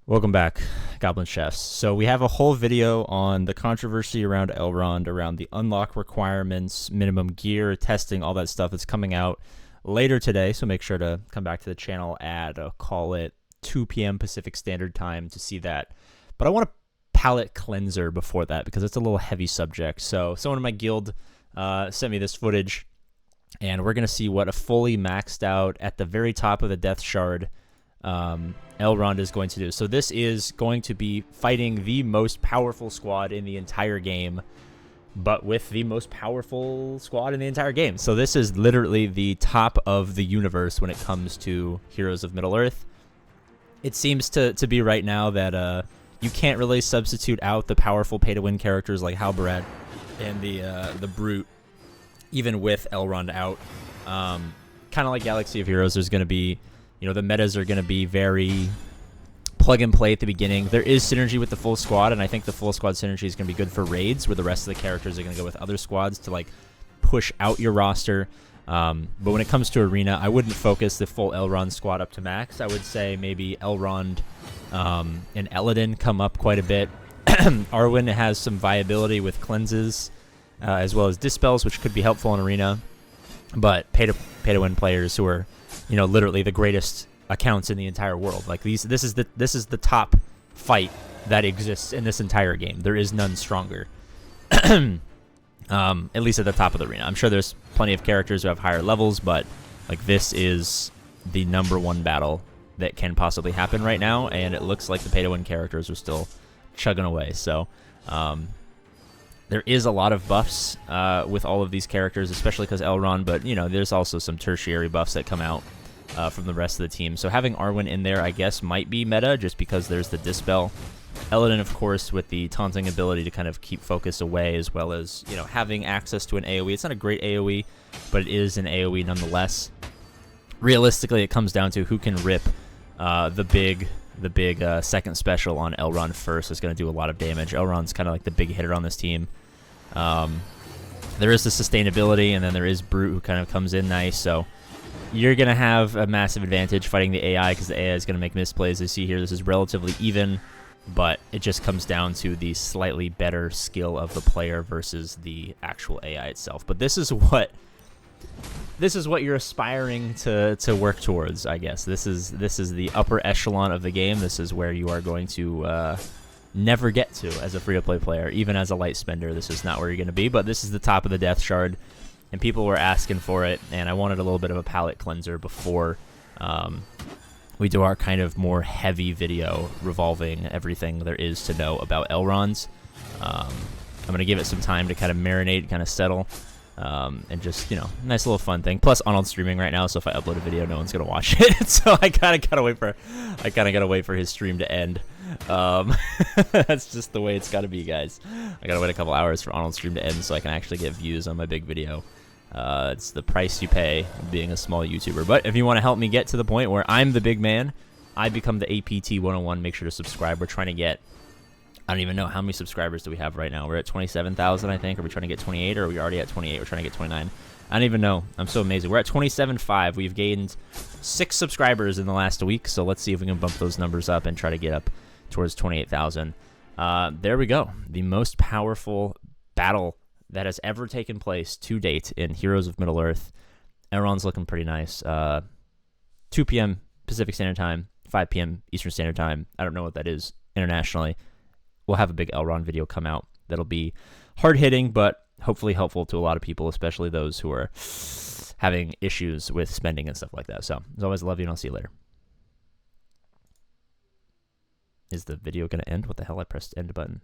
Welcome back, Goblin Chefs. So we have a whole video on the controversy around Elrond, around the unlock requirements, minimum gear, testing, all that stuff that's coming out later today. So make sure to come back to the channel at, call it 2 p.m. Pacific Standard Time to see that. But I want a palate cleanser before that because it's a little heavy subject. So someone in my guild sent me this footage, and we're going to see what a fully maxed out at the very top of the Death Shard Elrond is going to do. So this is going to be fighting the most powerful squad in the entire game, but with the most powerful squad in the entire game. So this is literally the top of the universe when it comes to Heroes of Middle-earth. It seems to be right now that you can't really substitute out the powerful pay-to-win characters like Halbarad and the Brute, even with Elrond out. Kind of like Galaxy of Heroes, there's going to be, the metas are going to be very plug and play at the beginning. There is synergy with the full squad, and I think the full squad synergy is going to be good for raids, where the rest of the characters are going to go with other squads to like push out your roster. But when it comes to arena, I wouldn't focus the full Elrond squad up to max. I would say maybe Elrond and Elodin come up quite a bit. Arwen has some viability with cleanses, as well as dispels, which could be helpful in arena. But pay to win players who are, literally the greatest accounts in the entire world. Like this is the top fight that exists in this entire game. There is none stronger. At least at the top of the arena. I'm sure there's plenty of characters who have higher levels, but like this is the #1 battle that can possibly happen right now, and it looks like the pay-to-win characters are still chugging away. So there is a lot of buffs with all of these characters, especially because Elrond, but there's also some tertiary buffs that come out from the rest of the team. So having Arwen in there, I guess, might be meta just because there's the Dispel. Elodin, of course, with the taunting ability to kind of keep focus away, as well as, having access to an AoE. It's not a great AoE, but it is an AoE nonetheless. Realistically, it comes down to who can rip the big second special on Elrond first. Is going to do a lot of damage. Elrond's kind of like the big hitter on this team. There is the sustainability, and then there is Brute, who kind of comes in nice, so you're going to have a massive advantage fighting the AI, because the AI is going to make misplays. You see here, this is relatively even, but it just comes down to the slightly better skill of the player versus the actual AI itself. But this is what you're aspiring to work towards, I guess. This is the upper echelon of the game. This is where you are going to never get to as a free-to-play player. Even as a light spender, this is not where you're going to be, but this is the top of the Death Shard, and people were asking for it, and I wanted a little bit of a palate cleanser before we do our kind of more heavy video revolving everything there is to know about Elrond's. I'm going to give it some time to kind of marinate, kind of settle, and just, nice little fun thing. Plus, Arnold's streaming right now, so if I upload a video, no one's going to watch it. So I kind of gotta wait for his stream to end. That's just the way it's got to be, guys. I gotta wait a couple hours for Arnold's stream to end so I can actually get views on my big video. It's the price you pay being a small YouTuber. But if you want to help me get to the point where I'm the big man, I become the APT 101, make sure to subscribe. We're trying to get, I don't even know how many subscribers do we have right now. We're at 27,000, I think. Are we trying to get 28, or are we already at 28? We're trying to get 29. I don't even know. I'm so amazing. We're at 27.5. We've gained 6 subscribers in the last week, so let's see if we can bump those numbers up and try to get up towards 28,000. There we go. The most powerful battle that has ever taken place to date in Heroes of Middle-earth. Elrond's looking pretty nice. 2 p.m. Pacific Standard Time, 5 p.m. Eastern Standard Time. I don't know what that is internationally. We'll have a big Elrond video come out that'll be hard-hitting, but hopefully helpful to a lot of people, especially those who are having issues with spending and stuff like that. So, as always, I love you, and I'll see you later. Is the video going to end? What the hell? I pressed end button.